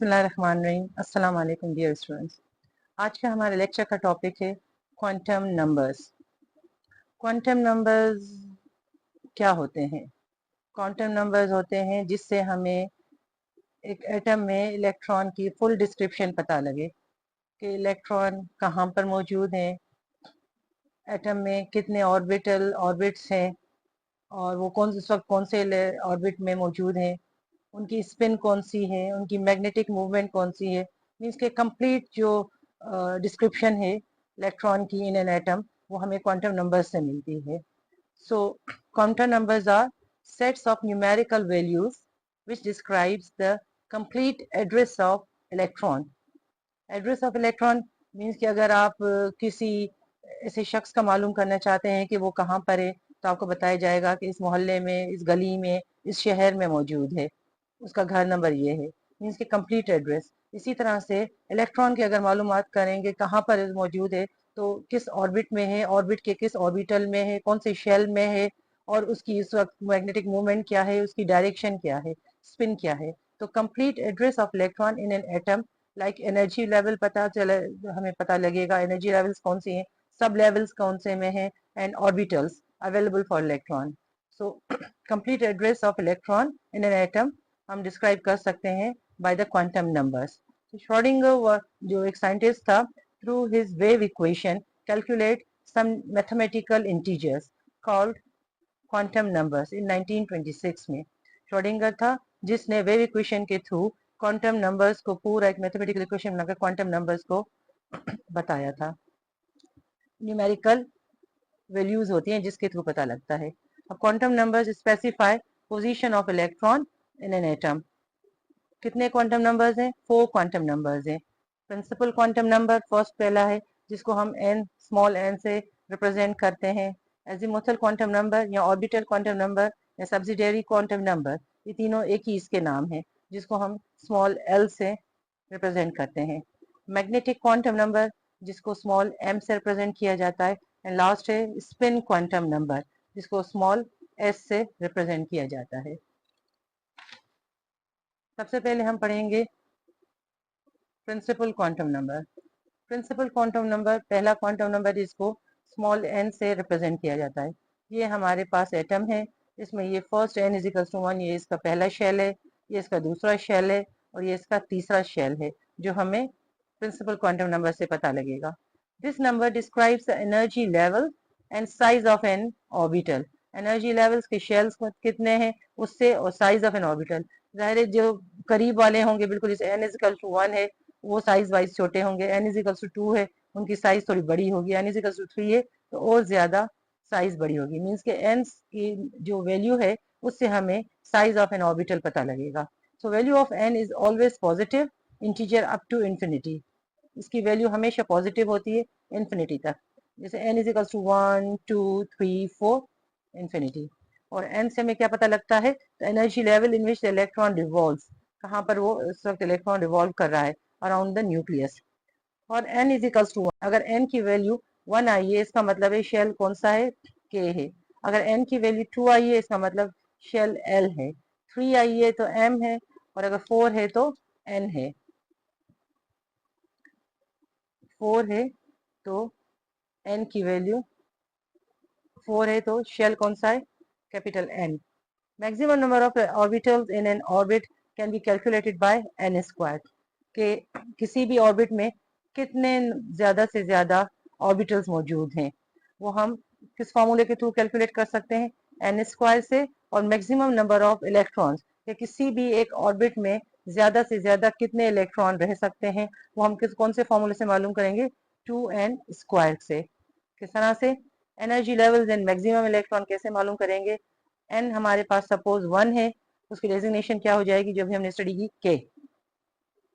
बिस्मिल्लाहिर्रहमानिर्रहीम। अस्सलाम वालेकुम डियर स्टूडेंट्स। आज का हमारे लेक्चर का टॉपिक है क्वांटम नंबर्स। क्वांटम नंबर्स क्या होते हैं? क्वांटम नंबर्स होते हैं जिससे हमें एक एटम में इलेक्ट्रॉन की फुल डिस्क्रिप्शन पता लगे कि इलेक्ट्रॉन कहाँ पर मौजूद हैं, एटम में कितने ऑर्बिट्स हैं और वो इस वक्त कौन से ऑर्बिट में मौजूद हैं, उनकी स्पिन कौन सी है, उनकी मैग्नेटिक मूवमेंट कौन सी है। मीन्स के कंप्लीट जो डिस्क्रिप्शन है इलेक्ट्रॉन की इन एन एटम वो हमें क्वांटम नंबर्स से मिलती है। So quantum numbers are sets of numerical values which describes the complete address of electron. Address of electron means कि अगर आप किसी ऐसे शख्स का मालूम करना चाहते हैं कि वो कहाँ पर है तो आपको बताया जाएगा कि इस मोहल्ले में, इस गली में, इस शहर में मौजूद है, उसका घर नंबर ये है। मीन्स के कंप्लीट एड्रेस। इसी तरह से इलेक्ट्रॉन की अगर मालूमात करेंगे कहाँ पर मौजूद है तो किस ऑर्बिट में है, ऑर्बिट के किस ऑर्बिटल में है, कौन से शेल में है और उसकी इस वक्त मैग्नेटिक मूवमेंट क्या है, उसकी डायरेक्शन क्या है, स्पिन क्या है। तो complete address of electron in an atom like energy level पता चले, हमें पता लगेगा एनर्जी लेवल्स कौन सी हैं, सब लेवल्स कौन से में हैं and orbitals available for electron. So complete address of electron in an atom हम डिस्क्राइब कर सकते हैं by the quantum numbers. Schrodinger जो एक साइंटिस्ट था, through his wave equation calculate some mathematical integers called quantum numbers in 1926 में। Schrodinger था जिसने वेव इक्वेशन के थ्रू क्वांटम नंबर्स को पूरा एक मैथमेटिकल इक्वेशन बनाकर क्वांटम नंबर्स को बताया था। न्यूमेरिकल वैल्यूज होती हैं जिसके थ्रू पता लगता है। अब quantum numbers specify position of electron in an atom. कितने क्वांटम नंबर्स हैं? 4 क्वांटम नंबर्स हैं। प्रिंसिपल क्वांटम नंबर फर्स्ट पहला है जिसको हम n स्मॉल n से रिप्रेजेंट करते हैं। एजीमुथल क्वांटम नंबर या ऑर्बिटल क्वांटम नंबर या सब्सिडियरी क्वांटम नंबर, ये तीनों एक ही इसके नाम है जिसको हम स्मॉल l से रिप्रेजेंट करते हैं। मैग्नेटिक क्वांटम नंबर जिसको स्मॉल m से रिप्रेजेंट किया जाता है। एंड लास्ट है स्पिन क्वांटम नंबर जिसको स्मॉल s से रिप्रेजेंट किया जाता है। सबसे पहले हम पढ़ेंगे principal quantum number. Principal quantum number पहला क्वांटम नंबर जिसको स्मॉल n से रिप्रेजेंट किया जाता है। ये हमारे पास एटम है, इसमें ये फर्स्ट n इजिकल्स टू 1, ये इसका पहला शेल है, ये इसका दूसरा शेल है और ये इसका तीसरा शेल है जो हमें प्रिंसिपल क्वांटम नंबर से पता लगेगा। This number describes the energy level and size of N orbital. Energy levels के शेल्स कितने हैं उससे और साइज ऑफ एन ऑर्बिटल। जाहिर है जो करीब वाले होंगे बिल्कुल, जैसे n इजिकल टू 1 है वो साइज वाइज छोटे होंगे, n इजिकल्स टू 2 है उनकी साइज थोड़ी बड़ी होगी, n इजिकल्स टू 3 है तो और ज्यादा साइज बड़ी होगी। मीन्स के n की जो वैल्यू है उससे हमें साइज ऑफ एन ऑर्बिटल पता लगेगा। So value of n is always positive integer up to infinity. इसकी वैल्यू हमेशा पॉजिटिव होती है इंफिनिटी तक, जैसे n इजिकल्स टू 1 2 3 4 इंफिनिटी। और n से हमें क्या पता लगता है? तो energy level in which the electron revolves, कहाँ पर वो इस वक्त इलेक्ट्रॉन रिवॉल्व कर रहा है अराउंड द न्यूक्लियस। और n इज इक्वल्स टू 1, अगर n की वैल्यू 1 आई है इसका मतलब है शेल कौन सा है? k है। अगर n की वैल्यू 2 आई है इसका मतलब शेल l है। 3 आई है तो m है और अगर 4 है तो n है। 4 है तो n की वैल्यू 4 है तो शेल कौन सा है? Capital N। Maximum number of orbitals in an orbit can be calculated by n square. के किसी भी ऑर्बिट में कितने ज्यादा से ज्यादा ऑर्बिटल्स मौजूद हैं वो हम किस फॉर्मूले के थ्रू कैलकुलेट कर सकते हैं? n स्क्वायर से। और मैक्सिमम नंबर ऑफ इलेक्ट्रॉन्स या किसी भी एक ऑर्बिट में ज्यादा से ज्यादा कितने इलेक्ट्रॉन रह सकते हैं वो हम कौन से फॉर्मूले से मालूम करेंगे? 2n स्क्वायर से। किस तरह से? Energy levels and maximum electron कैसे मालूम करेंगे? n हमारे पास सपोज 1 है, उसकी डेजिग्नेशन क्या हो जाएगी जो भी हमने स्टडी की? k।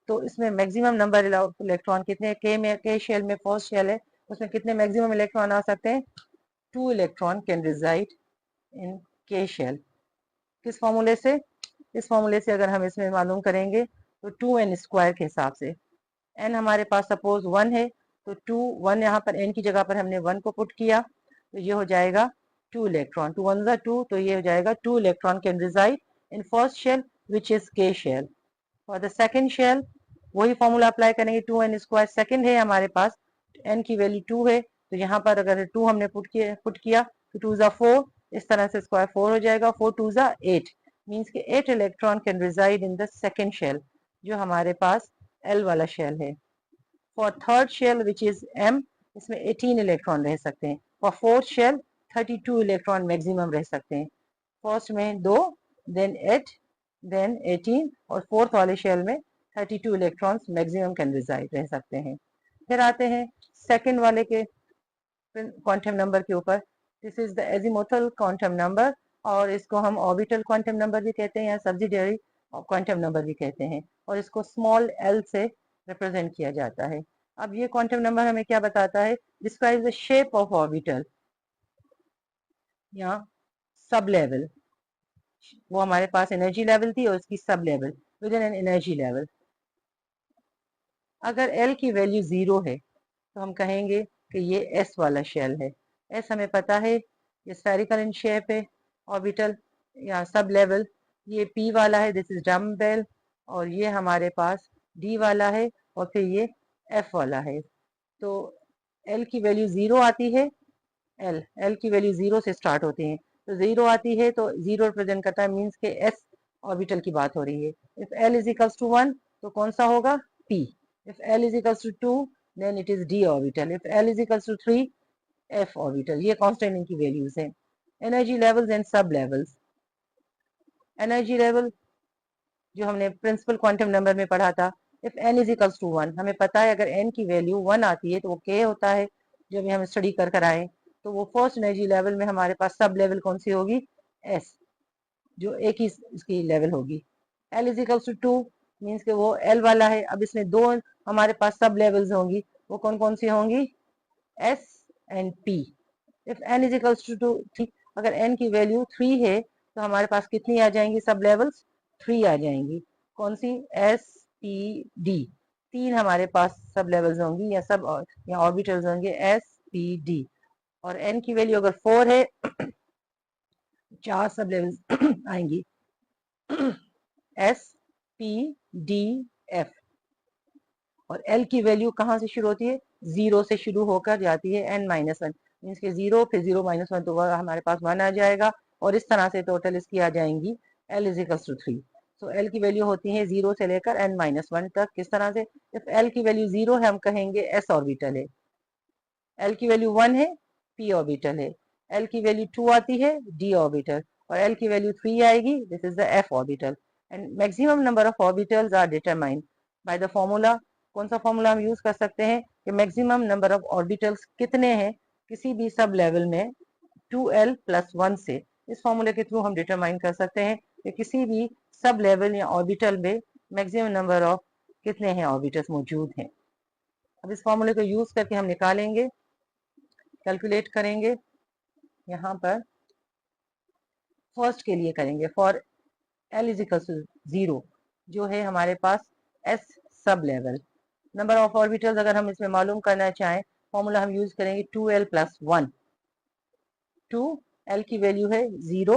तो इसमें मैक्सिमम नंबर इलेक्ट्रॉन कितने? k में, k शेल में फर्स्ट शेल है उसमें कितने मैक्सिमम इलेक्ट्रॉन आ सकते हैं? 2 electron can reside in k shell. किस फॉर्मूले से? इस फॉर्मूले से अगर हम इसमें मालूम करेंगे तो 2n स्क्वायर के हिसाब से। n हमारे पास सपोज 1 है तो 2 1 यहाँ पर n की जगह पर हमने 1 को पुट किया तो ये हो जाएगा 2 इलेक्ट्रॉन। 2 1 2 तो ये हो जाएगा 2 electron can reside in first shell which is k shell. For the second shell वही फॉर्मूला अप्लाई करेंगे, 2n²। सेकेंड है हमारे पास, n की वैल्यू 2 है, तो यहाँ पर अगर 2 हमने पुट किया तो 2 ज़ा 4, इस तरह से स्क्वायर 4 हो जाएगा, 4 2 ज़ा 8, मीन्स कि 8 electron can reside in the second shell, जो हमारे पास L वाला शेल है। For third shell which is M, इसमें 18 इलेक्ट्रॉन रह सकते हैं। For fourth shell 32 electron maximum रह सकते हैं। फर्स्ट में 2, देन 8, देन 18, और फोर्थ वाले शेल में 32 इलेक्ट्रॉन्स मैक्सिमम कैन रिजाइड रह सकते हैं। फिर आते हैं सेकेंड वाले के क्वांटम नंबर के ऊपर। This is the azimuthal quantum number, और इसको हम ऑर्बिटल क्वांटम नंबर भी कहते हैं या सब्सिडियरी क्वांटम नंबर भी कहते हैं, और इसको स्मॉल l से रिप्रेजेंट किया जाता है। अब ये क्वांटम नंबर हमें क्या बताता है? Describe the shape of orbital या सब लेवल। वो हमारे पास एनर्जी लेवल थी और उसकी sub level with in an energy level. अगर L की वैल्यू 0 है तो हम कहेंगे कि ये S वाला शेल है। S हमें पता है ये स्फेरिकल इन शेप है, ऑर्बिटल या सब लेवल। ये P वाला है, दिस इज डम्बेल, और ये हमारे पास D वाला है, और फिर ये F वाला है। तो L की वैल्यू 0 आती है, L की वैल्यू 0 से स्टार्ट होती है, तो 0 आती है तो 0 रिप्रेजेंट करता है, मीन्स के S ऑर्बिटल की बात हो रही है। If L is equals to 1 तो कौन सा होगा? P। If L is equals to 2, then it is d orbital. If L is equals to 3, f orbital. ये कांस्टेंट इनकी वैल्यूज हैं। Energy levels and sub levels. Energy level जो हमने principal quantum number में पढ़ा था, if n is equals to 1, हमें पता है अगर n की वैल्यू 1 आती है तो वो k होता है, जो भी हम स्टडी कर आए। तो वो फर्स्ट एनर्जी लेवल में हमारे पास सब लेवल कौन सी होगी? s, जो एक ही इसकी लेवल होगी। L is equals to 2, means के वो L वाला है। अब इसमें दो हमारे पास सब लेवल्स होंगी, वो कौन कौन सी होंगी? S and P। If n is equals to 3, अगर n की वैल्यू 3 है तो हमारे पास कितनी आ जाएंगी सब लेवल्स? 3 आ जाएंगी। कौन सी? S P D। 3 हमारे पास सब लेवल्स होंगी या सब या ऑर्बिटल्स होंगे S P D। और n की वैल्यू अगर 4 है 4 सब लेवल्स आएंगी, S P D F। और L की वैल्यू कहाँ से शुरू होती है? 0 से शुरू होकर जाती है n-1, मीन्स के 0 फिर 0-1 तो हमारे पास 1 आ जाएगा, और इस तरह से टोटल इसकी आ जाएंगी L is equals to 3। So L की वैल्यू होती है 0 से लेकर n-1 तक। किस तरह से? इफ L की वैल्यू 0 है हम कहेंगे S ऑर्बिटल है, L की वैल्यू 1 है P ऑर्बिटल है, L की वैल्यू 2 आती है D ऑर्बिटल, और L की वैल्यू 3 आएगी, this is the F orbital. And maximum number of orbitals are determined by the formula. कौन सा फॉर्मूला हम यूज कर सकते हैं कि मैक्सिमम नंबर ऑफ ऑर्बिटल्स कितने हैं किसी भी सब लेवल में? 2l + 1 से। इस फॉर्मूले के थ्रू हम डिटरमाइन कर सकते हैं कि किसी भी सब लेवल या ऑर्बिटल में मैक्सिमम नंबर ऑफ कितने हैं ऑर्बिटल्स मौजूद हैं। अब इस फॉर्मूले को यूज करके हम निकालेंगे, कैलकुलेट करेंगे। यहाँ पर फर्स्ट के लिए करेंगे, for L is equal to 0, जो है हमारे पास S sub level. Number of orbitals अगर हम इसमें मालूम करना चाहें, फॉर्मूला हम यूज करेंगे 2l + 1। 2l की वैल्यू है 0,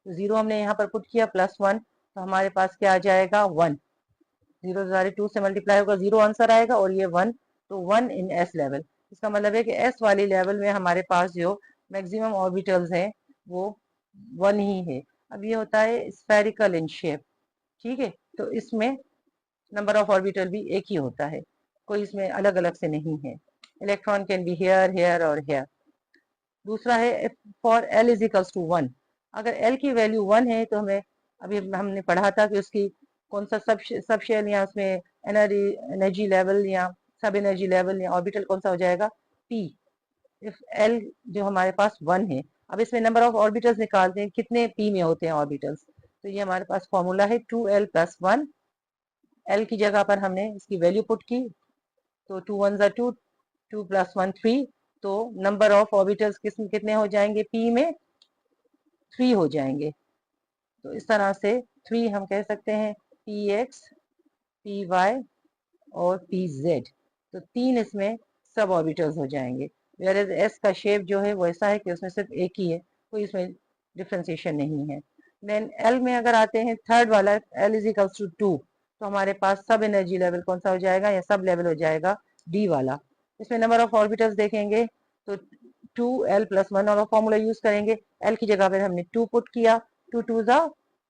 तो 0 हमने यहाँ पर पुट किया, +1, तो हमारे पास क्या आ जाएगा? 1। 0 से 2 से मल्टीप्लाई होगा, 0 आंसर आएगा, और ये 1, तो 1 इन S लेवल। इसका मतलब है कि S वाली लेवल में हमारे पास जो मैक्सिमम ऑर्बिटल्स हैं वो 1 ही है। अब ये होता है स्फेरिकल इन शेप, ठीक है, तो इसमें नंबर ऑफ ऑर्बिटल भी एक ही होता है, कोई इसमें अलग अलग से नहीं है। Electron can be here, here और हेयर। दूसरा है for L is equals to 1, अगर L की वैल्यू 1 है तो हमें अभी हमने पढ़ा था कि उसकी कौन सा सब शेल या उसमें एनर्जी लेवल या सब एनर्जी लेवल या ऑर्बिटल कौन सा हो जाएगा? P। इफ L जो हमारे पास 1 है, अब इसमें नंबर ऑफ ऑर्बिटल्स निकालते हैं, कितने P में होते हैं ऑर्बिटल्स? तो ये हमारे पास फॉर्मूला है 2l + 1। L की जगह पर हमने इसकी वैल्यू पुट की, तो 2 1 2, 2 + 1 3, तो नंबर ऑफ ऑर्बिटल्स कितने हो जाएंगे? P में 3 हो जाएंगे। तो इस तरह से 3 हम कह सकते हैं Px, Py और Pz। तो 3 इसमें सब ऑर्बिटल्स हो जाएंगे। वेयर एज S का शेप जो है वो ऐसा है कि उसमें सिर्फ एक ही है, कोई इसमें डिफ्रेंसिएशन नहीं है। देन L में अगर आते हैं थर्ड वाला, L इज इक्वल्स टू 2, तो हमारे पास सब एनर्जी लेवल कौन सा हो जाएगा, या सब लेवल हो जाएगा डी वाला। इसमें नंबर ऑफ ऑर्बिटल्स देखेंगे तो 2l+1 और फॉर्मूला यूज करेंगे। एल की जगह पर हमने 2 पुट किया, 2 2 ज़ा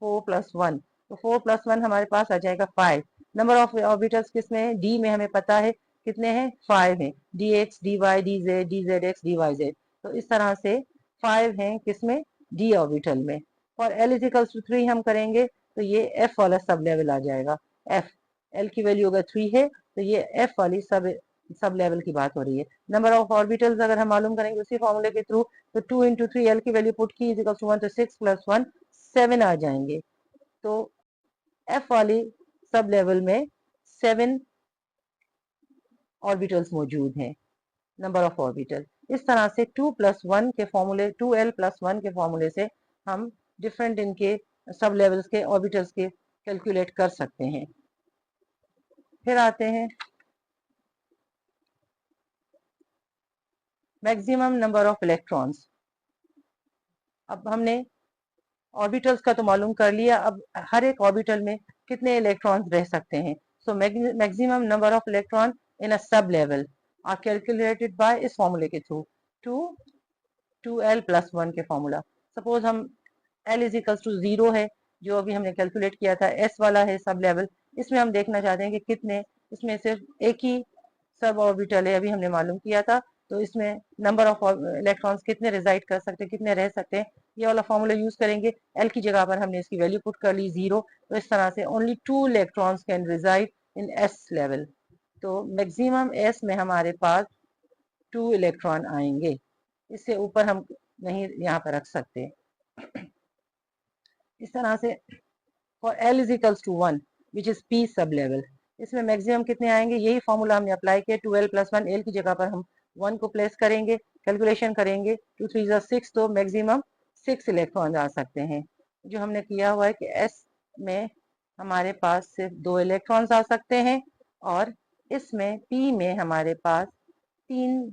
4+1, तो 4+1 हमारे पास आ जाएगा 5। नंबर ऑफ ऑर्बिटल्स किसमें है, डी में, हमें पता है कितने हैं, 5 हैं, D X D Y D Z D Z X D Y Z. तो इस तरह से 5 हैं किसमें, डी ऑर्बिटल में। और एल इज इक्वल्स टू 3 हम करेंगे तो ये एफ वाला सब लेवल आ जाएगा। एफ, एल की वैल्यू अगर 3 है तो ये एफ वाली सब लेवल की बात हो रही है। नंबर ऑफ ऑर्बिटल्स अगर हम मालूम करेंगे उसी फॉर्मूले के थ्रू, तो 2 इंटू 3, एल की वैल्यू पुट की इज इक्वल टू 1, तो 6 + 1 7 आ जाएंगे। तो एफ वाली सब लेवल में 7 ऑर्बिटल्स मौजूद हैं, नंबर ऑफ ऑर्बिटल। इस तरह से 2+1 के फॉर्मूले, 2l+1 के फॉर्मूले से हम डिफरेंट इनके सब लेवल्स के ऑर्बिटल्स के कैलकुलेट कर सकते हैं। फिर आते हैं मैक्सिमम नंबर ऑफ इलेक्ट्रॉन्स। अब हमने ऑर्बिटल्स का तो मालूम कर लिया, अब हर एक ऑर्बिटल में कितने इलेक्ट्रॉन्स रह सकते हैं। So maximum number of electron in a sub level are calculated by इस फॉर्मूले के थ्रू, 2l+1 के फॉर्मूला। सपोज हम l इज इक्वल टू 0 है, जो अभी हमने कैलकुलेट किया था, s वाला है सब लेवल। इसमें हम देखना चाहते हैं कि कितने, इसमें सिर्फ एक ही सब ऑर्बिटल है, अभी हमने मालूम किया था। तो इसमें नंबर ऑफ इलेक्ट्रॉन्स कितने रिजाइड कर सकते हैं, कितने रह सकते हैं, ये वाला फॉर्मूला यूज करेंगे। एल की जगह पर हमने इसकी वैल्यू पुट कर ली 0, तो इस तरह से only 2 electrons can reside in S level. तो मैक्सिमम एस में हमारे पास 2 इलेक्ट्रॉन आएंगे, इससे ऊपर हम नहीं यहाँ पर रख सकते। इस तरह से for L is equals to 1 which is P sub level, इसमें मैक्सिमम कितने आएंगे, यही फॉर्मूला हमने अप्लाई किया। 2l+1, एल की जगह पर हम 1 को प्लेस करेंगे, कैलकुलेशन करेंगे, 2 3 ज़ा 6, तो मैक्सिमम 6 इलेक्ट्रॉन आ सकते हैं। जो हमने किया हुआ है कि एस में हमारे पास सिर्फ 2 इलेक्ट्रॉन्स आ सकते हैं, और इसमें पी में हमारे पास 3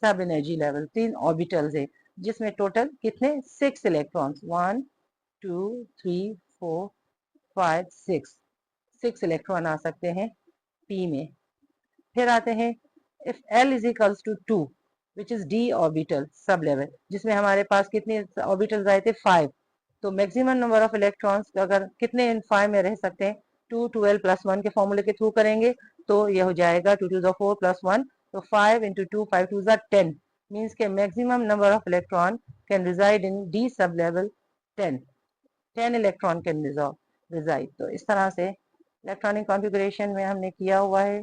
सब एनर्जी लेवल, 3 ऑर्बिटल्स है, जिसमें टोटल कितने, 6 इलेक्ट्रॉन्स, 1 2 3 4 5 6 इलेक्ट्रॉन आ सकते हैं पी में। फिर आते हैं if L is equals to 2 which is D orbital sub level, जिसमें हमारे पास कितने ऑर्बिटल्स आए थे, 5। तो मैक्सिमम नंबर ऑफ इलेक्ट्रॉन्स अगर कितने इन 5 में रह सकते हैं, 2l+1 के फॉर्मूले के थ्रू करेंगे तो यह हो जाएगा 2 2 ज़ा 4+1, तो 5 इंटू 2 5 2 ज़ा 10, मीन्स के maximum number of electron can reside in D sub level 10 electron can reside. तो इस तरह से इलेक्ट्रॉनिक कॉन्फ़िगरेशन में हमने किया हुआ है,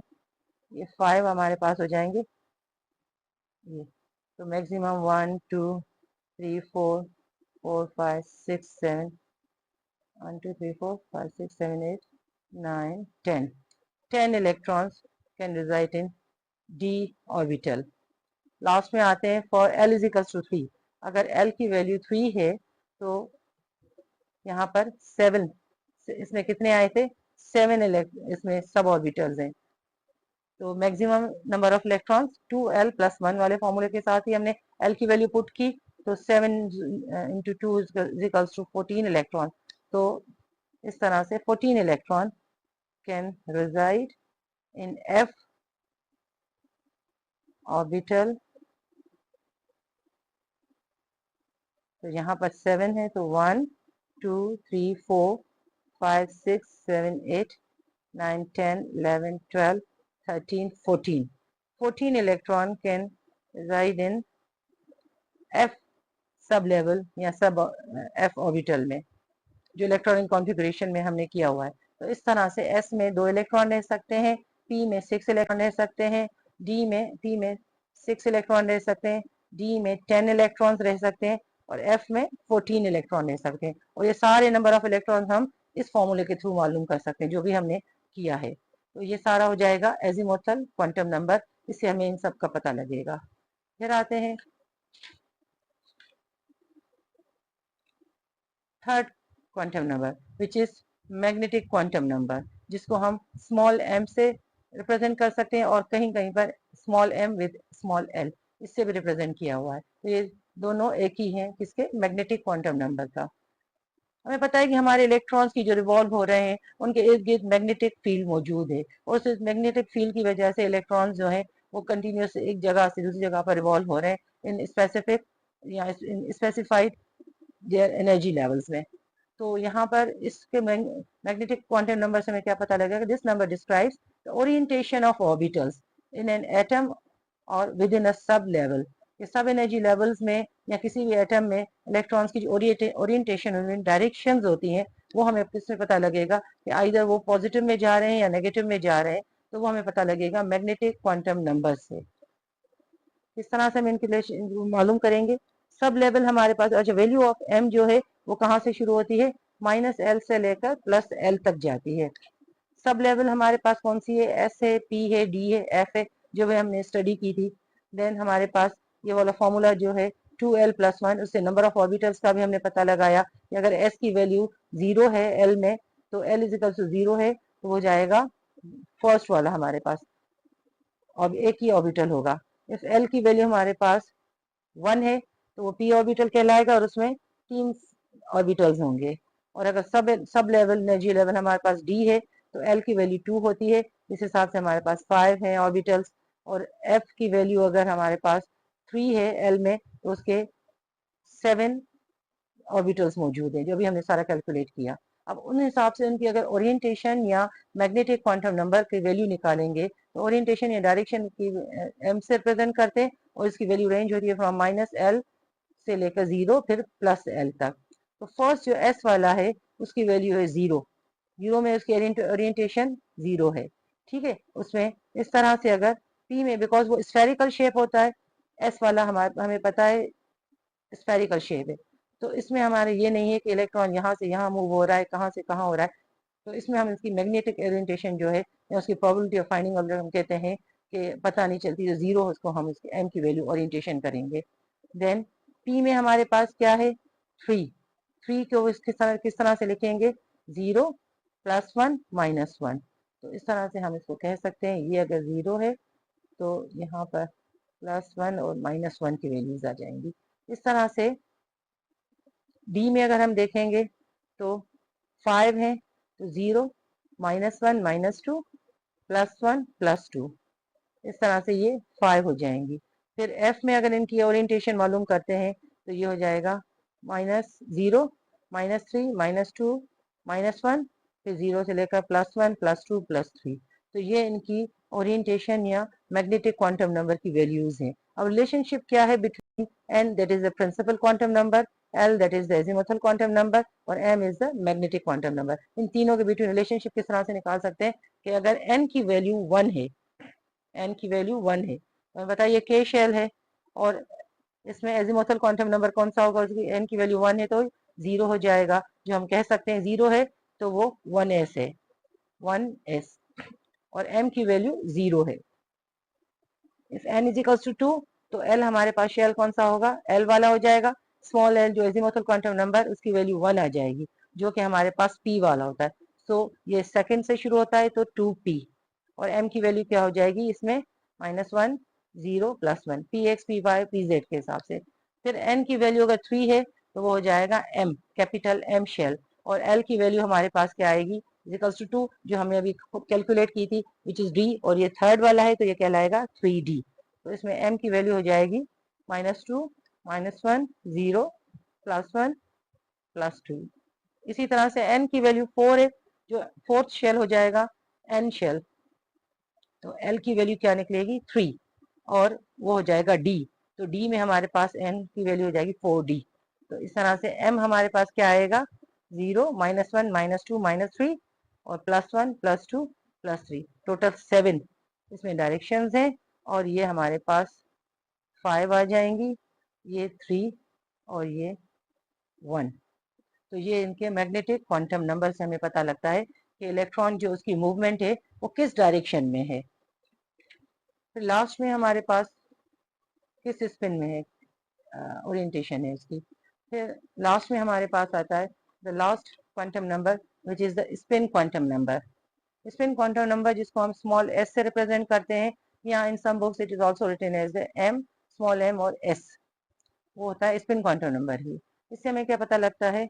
ये 5 हमारे पास हो जाएंगे ये। तो maximum 1 2 3 4 4 5 6 7 1 2 3 4 5 6 7 8 9 10 electrons can reside in d orbital. Last में आते हैं for L is equal to 3, अगर एल की वैल्यू 3 है तो यहाँ पर 7, इसमें कितने आए थे, 7 इसमें सब ऑर्बिटल्स हैं। तो maximum number of electrons 2l+1 वाले फॉर्मूले के साथ ही हमने एल की वैल्यू पुट की, तो 7 into 2 is equals to 14 electron. तो इस तरह से 14 electron can reside in f orbital. तो यहाँ पर 7 है, तो 1 2 3 4 5 6 7 8 9 10 11 12 13 14 electron can reside in F sub level या सब एफ ऑर्बिटल में, जो इलेक्ट्रॉनिक कॉन्फ़िगरेशन में हमने किया हुआ है। तो इस तरह से एस में 2 इलेक्ट्रॉन रह सकते हैं, पी में 6 इलेक्ट्रॉन रह सकते हैं, पी में 6 इलेक्ट्रॉन रह सकते हैं, डी में 10 इलेक्ट्रॉन्स रह सकते हैं, और एफ में 14 इलेक्ट्रॉन रह सकते हैं। और ये सारे नंबर ऑफ इलेक्ट्रॉन हम इस फॉर्मूले के थ्रू मालूम कर सकते हैं, जो भी हमने किया है। तो ये सारा हो जाएगा एजीमुथल क्वांटम नंबर, इससे हमें इन सब का पता लगेगा। फिर आते हैं third quantum number which is magnetic quantum number, जिसको हम स्मॉल m से रिप्रेजेंट कर सकते हैं, और कहीं कहीं पर small m with small l, इससे भी रिप्रेजेंट किया हुआ है। तो ये दोनों एक ही हैं, किसके, मैग्नेटिक क्वांटम नंबर का। हमें पता है कि हमारे इलेक्ट्रॉन्स की जो रिवॉल्व हो रहे हैं उनके इर्द गिर्द मैग्नेटिक फील्ड मौजूद है, और उस मैग्नेटिक फील्ड की वजह से इलेक्ट्रॉन जो है वो कंटिन्यूस एक जगह से दूसरी जगह पर रिवॉल्व हो रहे हैं इन स्पेसिफिक या इन स्पेसिफाइड देयर एनर्जी लेवल्स में। तो यहाँ पर इसके मैग्नेटिक क्वांटम नंबर से हमें क्या पता लगेगा, this number describes the orientation of orbitals in an atom और with in a sub level. ये सब एनर्जी लेवल्स में या किसी भी एटम में इलेक्ट्रॉन्स की जो ओरिएंटेशन डायरेक्शंस होती हैं वो हमें किससे पता लगेगा कि आइदर वो पॉजिटिव में जा रहे हैं या नेगेटिव में जा रहे हैं, तो वो हमें पता लगेगा मैग्नेटिक क्वांटम नंबर से। इस तरह से हम इनके मालूम करेंगे। सब लेवल हमारे पास, अच्छा वैल्यू ऑफ एम जो है वो कहाँ से शुरू होती है, -L से लेकर +L तक जाती है। सब लेवल हमारे पास कौन सी है, एस है, पी है, डी है, एफ है, जो भी हमने स्टडी की थी। देन हमारे पास ये वाला फॉर्मूला जो है 2l+1, उससे नंबर ऑफ ऑर्बिटल्स का भी हमने पता लगाया कि अगर एस की वैल्यू 0 है एल में तो एल इज इक्वल टू 0 है, तो वो जाएगा फर्स्ट वाला हमारे पास, और एक ही ऑर्बिटल होगा। इफ एल की वैल्यू हमारे पास 1 है तो वो p ऑर्बिटल कहलाएगा और उसमें 3 ऑर्बिटल्स होंगे। और अगर सब लेवल एनर्जी लेवल हमारे पास d है तो l की वैल्यू 2 होती है, इस हिसाब से हमारे पास 5 है ऑर्बिटल्स। और f की वैल्यू अगर हमारे पास 3 है l में तो उसके 7 ऑर्बिटल्स मौजूद हैं, जो भी हमने सारा कैलकुलेट किया। अब उन हिसाब से उनकी अगर ओरिएंटेशन या मैग्नेटिक क्वांटम नंबर की वैल्यू निकालेंगे तो ओरिएंटेशन या डायरेक्शन की m से रिप्रेजेंट करते हैं, और इसकी वैल्यू रेंज होती है फ्रॉम -L से लेकर 0 फिर +L तक। तो फर्स्ट जो S वाला है उसकी वैल्यू है 0, 0 में उसकी ओरिएंटेशन 0 है, ठीक है। उसमें इस तरह से अगर P में, बिकॉज वो स्फेरिकल शेप होता है, S वाला हमें पता है स्फेरिकल शेप है, तो इसमें हमारे ये नहीं है कि इलेक्ट्रॉन यहाँ से यहाँ मूव हो रहा है, कहाँ से कहाँ हो रहा है। तो इसमें हम इसकी मैग्नेटिक ओरिएंटेशन जो है या उसकी प्रोबेबिलिटी ऑफ फाइंडिंग, अगर हम कहते हैं कि पता नहीं चलती, तो 0 उसको हम इसके m की वैल्यू ओरिएंटेशन करेंगे। देन p में हमारे पास क्या है, 3, 3 को किस तरह से लिखेंगे, 0 +1 -1। तो इस तरह से हम इसको कह सकते हैं, ये अगर 0 है तो यहाँ पर +1 और -1 की वैल्यूज आ जाएंगी। इस तरह से डी में अगर हम देखेंगे तो 5 है तो 0 -1 -2 +1 +2, इस तरह से ये 5 हो जाएंगी। फिर एफ में अगर इनकी ओरिएंटेशन मालूम करते हैं तो ये हो जाएगा -0 -3 -2 -1, फिर 0 से लेकर +1 +2 +3। तो ये इनकी ओरिएंटेशन या मैग्नेटिक क्वांटम नंबर की वैल्यूज हैं। अब रिलेशनशिप क्या है between n that is the principal quantum number, l that is the azimuthal quantum number, और m is the magnetic quantum number. इन तीनों के बीच रिलेशनशिप किस तरह से निकाल सकते हैं कि अगर n की वैल्यू 1 है, n की वैल्यू 1 है, तो बताइए के शेल है, और इसमें एजिमुथल क्वांटम नंबर कौन सा होगा, उसकी n की वैल्यू 1 है तो 0 हो जाएगा, जो हम कह सकते हैं 0 है तो वो 1s है, 1s, और m की वैल्यू 0 है। If n is equals to 2 तो l हमारे पास शेल कौन सा होगा, l वाला हो जाएगा। स्मॉल l जो एजिमुथल क्वांटम नंबर उसकी वैल्यू 1 आ जाएगी, जो कि हमारे पास p वाला होता है। सो ये सेकंड से शुरू होता है तो 2p, और m की वैल्यू क्या हो जाएगी इसमें, -1 0 +1, px py pz के हिसाब से। फिर n की वैल्यू अगर 3 है तो वो हो जाएगा m, कैपिटल m शेल, और l की वैल्यू हमारे पास क्या आएगी, इक्वल्स टू 2, जो हमने अभी कैलकुलेट की थी, विच इज d, और ये थर्ड वाला है तो ये कहलाएगा 3d। तो इसमें m की वैल्यू हो जाएगी -2 -1 0 +1 +2। इसी तरह से n की वैल्यू 4 है, जो फोर्थ शेल हो जाएगा n शेल, तो l की वैल्यू क्या निकलेगी 3, और वो हो जाएगा d। तो d में हमारे पास n की वैल्यू हो जाएगी 4d। तो इस तरह से m हमारे पास क्या आएगा, 0 -1 -2 -3 और +1 +2 +3, टोटल 7 इसमें डायरेक्शंस हैं, और ये हमारे पास 5 आ जाएंगी, ये 3 और ये 1। तो ये इनके मैग्नेटिक क्वांटम नंबर से हमें पता लगता है कि इलेक्ट्रॉन जो उसकी मूवमेंट है वो किस डायरेक्शन में है। फिर लास्ट में हमारे पास किस स्पिन में है, ओरिएंटेशन है इसकी। फिर लास्ट में हमारे पास आता है the last quantum number which is the spin quantum number. Spin quantum number जिसको हम स्मॉल s से रिप्रेजेंट करते हैं, या in some books it is also written as the m, small m और s, वो होता है स्पिन क्वांटम नंबर ही। इससे हमें क्या पता लगता है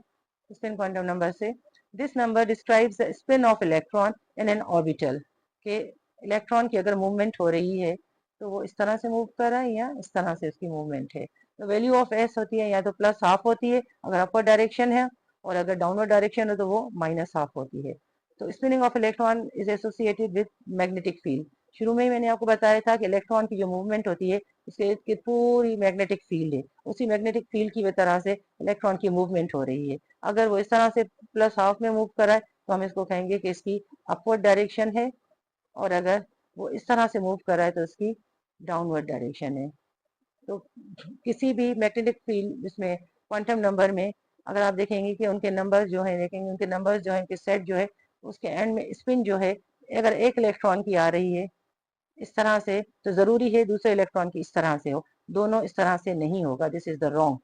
स्पिन क्वांटम नंबर से, this number describes the spin off electron in N orbital, के इलेक्ट्रॉन की अगर मूवमेंट हो रही है तो वो इस तरह से मूव कर रहा है या इस तरह से उसकी मूवमेंट है। तो वैल्यू ऑफ एस होती है या तो प्लस हाफ होती है अगर अपर डायरेक्शन है, और अगर डाउनवर्ड डायरेक्शन है तो वो माइनस हाफ होती है। तो spinning of electron is associated with magnetic field. शुरू में ही मैंने आपको बताया था कि इलेक्ट्रॉन की जो मूवमेंट होती है उसके इर्द गिर्द पूरी मैग्नेटिक फील्ड है, उसी मैग्नेटिक फील्ड की तरह से इलेक्ट्रॉन की मूवमेंट हो रही है। अगर वो इस तरह से प्लस हाफ में मूव कर रहा है तो हम इसको कहेंगे कि इसकी अपवर्ड डायरेक्शन है, और अगर वो इस तरह से मूव कर रहा है तो इसकी डाउनवर्ड डायरेक्शन है। तो किसी भी मैग्नेटिक फील्ड जिसमें क्वांटम नंबर में अगर आप देखेंगे कि उनके नंबर जो है, देखेंगे उनके नंबर जो है, उनके सेट जो है, उसके एंड में स्पिन जो है, अगर एक इलेक्ट्रॉन की आ रही है इस तरह से तो जरूरी है दूसरे इलेक्ट्रॉन की इस तरह से हो, दोनों इस तरह से नहीं होगा, दिस इज द रॉन्ग।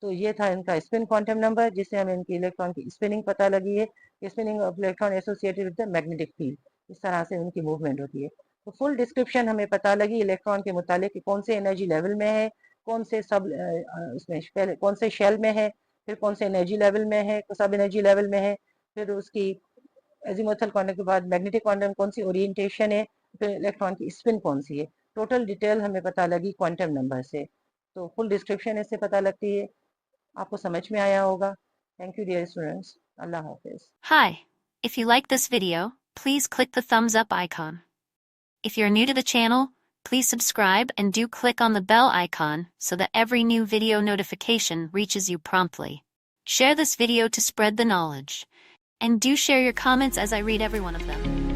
तो ये था इनका स्पिन क्वांटम नंबर, जिससे हमें इनकी इलेक्ट्रॉन की स्पिनिंग पता लगी है, spinning of electron associated with the magnetic field, इस तरह से उनकी मूवमेंट होती है। तो फुल डिस्क्रिप्शन हमें पता लगी इलेक्ट्रॉन के मुतालिक कि कौन से एनर्जी लेवल में है, कौन से सब उसमें पहले कौन से शेल में है, फिर कौन से एनर्जी लेवल में है, सब एनर्जी लेवल में है, फिर उसकी एजीमुथल क्वांटम के बाद मैग्नेटिक क्वांटम कौन सी ओरिएंटेशन है, फिर इलेक्ट्रॉन की स्पिन कौन सी है। टोटल डिटेल हमें पता लगी क्वांटम नंबर से। तो फुल डिस्क्रिप्शन इससे पता लगती है, आपको समझ में आया होगा। थैंक यू डियर स्टूडेंट्स, अल्लाह हाफिज। Hi. If you like this video, please click the thumbs up icon. If you're new to the channel, please subscribe and do click on the bell icon so that every new video notification reaches you promptly. Share this video to spread the knowledge. And do share your comments as I read every one of them.